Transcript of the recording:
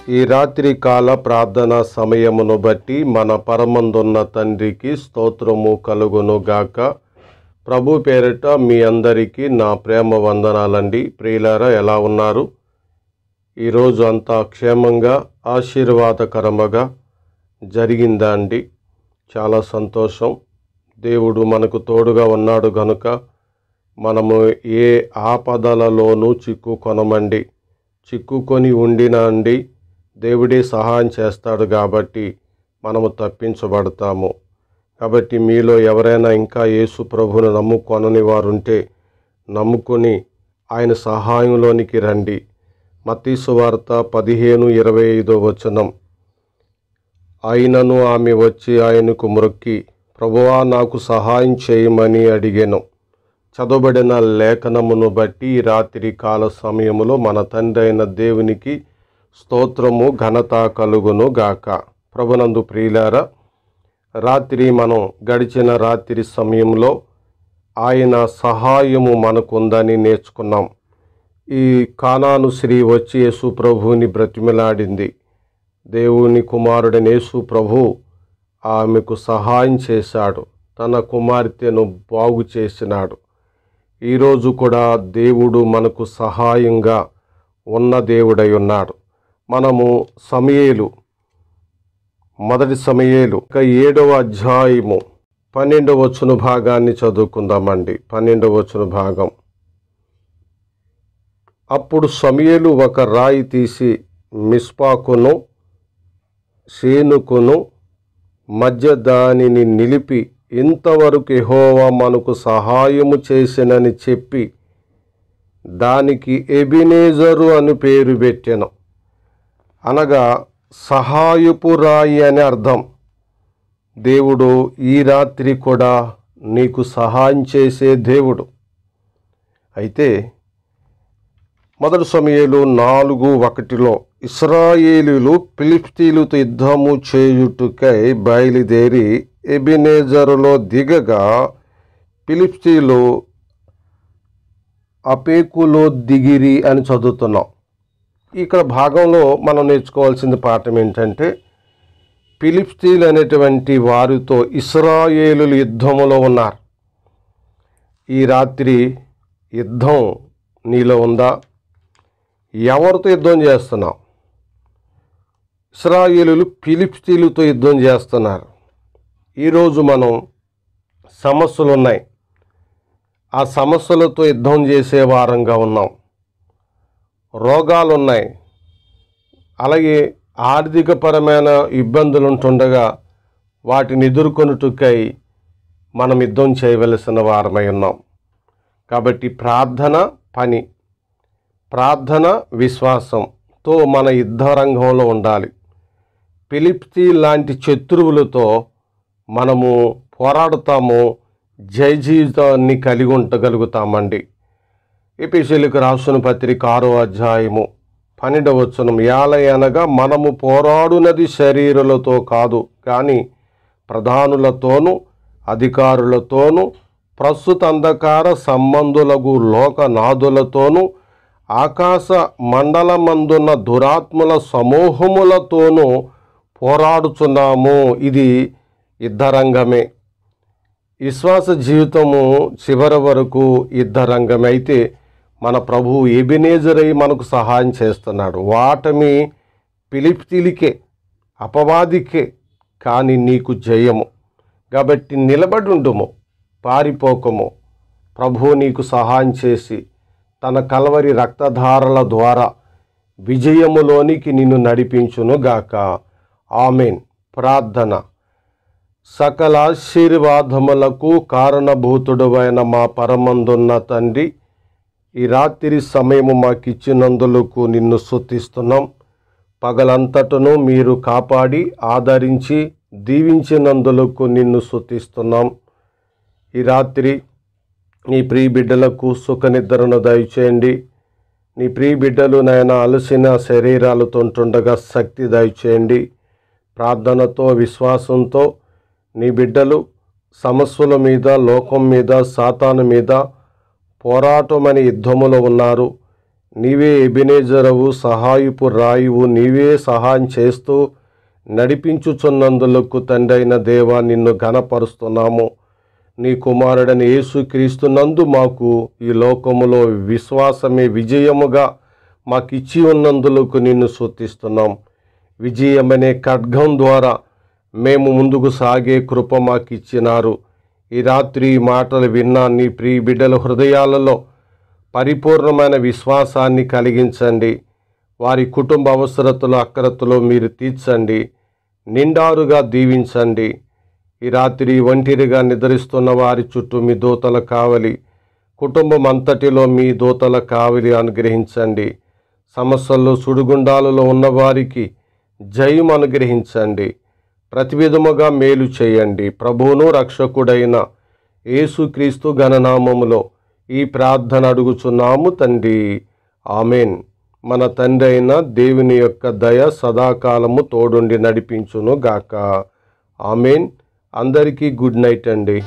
ఈ రాత్రి కాల ప్రార్థన సమయమును బట్టి మన పరమందున్న తండ్రికి స్తోత్రము కలుగును గాక. ప్రభు పేరిట మీ అందరికీ నా ప్రేమ వందనాలండి. ప్రియులారా, ఎలా ఉన్నారు? ఈరోజు అంతా క్షేమంగా ఆశీర్వాదకరముగా జరిగిందా అండి? చాలా సంతోషం. దేవుడు మనకు తోడుగా ఉన్నాడు గనుక మనము ఏ ఆపదలలోనూ చిక్కుకొనమండి. చిక్కుకొని ఉండినా అండి దేవుడే సహాయం చేస్తాడు కాబట్టి మనము తప్పించబడతాము. కాబట్టి మీలో ఎవరైనా ఇంకా యేసు ప్రభువును నమ్ముకొనని వారుంటే నమ్ముకొని ఆయన సహాయంలోనికి రండి. మత్తయి సువార్త 15:25 వచనం. అయినను ఆమె వచ్చి ఆయనకు మ్రొక్కి, ప్రభువా, నాకు సహాయం చేయమని అడిగెను. చదవబడిన లేఖనమును బట్టి ఈ రాత్రి కాల సమయములో మన తండ్రి అయిన దేవునికి స్తోత్రము ఘనత కలుగును గాక. ప్రభునందు ప్రియులారా, రాత్రి మనం గడిచిన రాత్రి సమయంలో ఆయన సహాయము మనకుందని నేర్చుకున్నాం. ఈ కానాను స్త్రీ వచ్చి యేసు ప్రభువుని బ్రతిమిలాడింది. దేవుని కుమారుడైన యేసు ప్రభు ఆమెకు సహాయం చేశాడు. తన కుమార్తెను బాగు చేసినాడు. ఈరోజు కూడా దేవుడు మనకు సహాయంగా ఉన్న దేవుడై ఉన్నాడు. మనము మొదటి సమూయేలు 7వ అధ్యాయము 12వ వచన భాగాన్ని చదువుకుందామండి. 12వ వచన భాగం. అప్పుడు సమూయేలు ఒక రాయి తీసి మిస్పాకును షేనుకును మధ్య దానిని నిలిపి, ఇంతవరకు యెహోవా మనకు సహాయము చేసినని చెప్పి దానికి ఎబెనెజరు అని పేరు పెట్టెను. అనగా సహాయపు రాయి అని అర్థం. దేవుడు ఈ రాత్రి కూడా నీకు సహాయం చేసే దేవుడు. అయితే మొదటి సమూయేలు 4:1 ఇశ్రాయేలీయులు ఫిలిష్తీయులతో యుద్ధము చేయుటకై బయలుదేరి ఎబెనెజరులో దిగగా ఫిలిష్తీయులు అఫెకులో దిగిరి అని చదువుతున్నాం. ఇక్కడ భాగంలో మనం నేర్చుకోవాల్సిన పాఠం ఏంటంటే, ఫిలిష్తీయులు అనేటువంటి వారితో ఇశ్రాయేలీయులు యుద్ధములో ఉన్నారు. ఈ రాత్రి యుద్ధం నీలో ఉందా? ఎవరితో యుద్ధం చేస్తున్నావు? ఇశ్రాయేలీయులు ఫిలిష్తీయులతో యుద్ధం చేస్తున్నారు. ఈరోజు మనం సమస్యలు ఉన్నాయి. ఆ సమస్యలతో యుద్ధం చేసే వారంగా ఉన్నాం. రోగాలు ఉన్నాయి. అలాగే ఆర్థికపరమైన ఇబ్బందులు ఉంటుండగా వాటిని ఎదుర్కొనుటకై మనం యుద్ధం చేయవలసిన వారమై ఉన్నాం. కాబట్టి ప్రార్థన విశ్వాసంతో మన యుద్ధ రంగంలో ఉండాలి. ఫిలిష్తీయుల లాంటి శత్రువులతో మనము పోరాడుతాము, జయ జీవితాన్ని కలిగి ఉండగలుగుతామండి. ఎఫెసీయులకు రాసిన పత్రిక 6వ అధ్యాయము 12వ వచనం. యాలయనగా మనము పోరాడునది శరీరులతో కాదు, కానీ ప్రధానులతోనూ అధికారులతోనూ ప్రస్తుత అంధకార సంబంధులకు లోకనాథులతోనూ ఆకాశ మండలమందున్న దురాత్మల సమూహములతోనూ పోరాడుచున్నాము. ఇది యుద్ధరంగమే. విశ్వాస జీవితము చివరి వరకు యుద్ధరంగమే. అయితే మన ప్రభువు ఎబెనెజరై మనకు సహాయం చేస్తున్నాడు. వాటమి ఫిలిష్తీయులకే, అపవాదికే, కానీ నీకు జయము. కాబట్టి నిలబడి ఉండుము, పారిపోకము. ప్రభువు నీకు సహాయం చేసి తన కల్వరి రక్తధారల ద్వారా విజయములోనికి నిన్ను నడిపించునుగాక. ఆమెన్. ప్రార్థన. సకల ఆశీర్వాదములకు కారణభూతుడైన మా పరమందున్న తండ్రి, ఈ రాత్రి సమయము మాకిచ్చినందులకు నిన్ను స్తుతిస్తున్నాం. పగలంతటను మీరు కాపాడి ఆదరించి దీవించినందులకు నిన్ను స్తుతిస్తున్నాం. ఈ రాత్రి నీ ప్రియ బిడ్డలకు సుఖనిద్రను దయచేయండి. నీ ప్రియ బిడ్డలు నాయన అలసిన శరీరాలతో ఉంటుండగా శక్తి దయచేయండి. ప్రార్థనతో విశ్వాసంతో నీ బిడ్డలు సమస్యల మీద, లోకం మీద, సాతాను మీద పోరాటమని యుద్ధములో ఉన్నారు. నీవే ఎబెనేజరవు, సహాయపు రాయువు, నీవే సహాయం చేస్తూ నడిపించుచున్నందులకు తండ్రైన దేవా నిన్ను ఘనపరుస్తున్నాము. నీ కుమారుడని యేసుక్రీస్తునందు మాకు ఈ లోకములో విశ్వాసమే విజయముగా మాకిచ్చి ఉన్నందులకు నిన్ను స్తుతిస్తున్నాం. విజయమనే ఖడ్గం ద్వారా మేము ముందుకు సాగే కృప మాకిచ్చినారు. ఈ రాత్రి ఈ మాటలు విన్నా నీ ప్రియ బిడ్డల హృదయాలలో పరిపూర్ణమైన విశ్వాసాన్ని కలిగించండి. వారి కుటుంబ అవసరతలు అక్కరతలు మీరు తీర్చండి, నిండారుగా దీవించండి. ఈ రాత్రి ఒంటరిగా నిద్రిస్తున్న వారి చుట్టూ మీ దూతల కావలి, కుటుంబం అంతటిలో మీ దూతల కావలి అనుగ్రహించండి. సమస్యల్లో సుడిగుండాలలో ఉన్నవారికి జయం అనుగ్రహించండి. ప్రతి విధముగా మేలు చేయండి. ప్రభువును రక్షకుడైన యేసుక్రీస్తు ఘననామములో ఈ ప్రార్థన అడుగుచున్నాము తండ్రి, ఆమెన్. మన తండ్రి అయిన దేవుని యొక్క దయ సదాకాలము తోడుండి నడిపించును గాక. ఆమెన్. అందరికీ గుడ్ నైట్ అండి.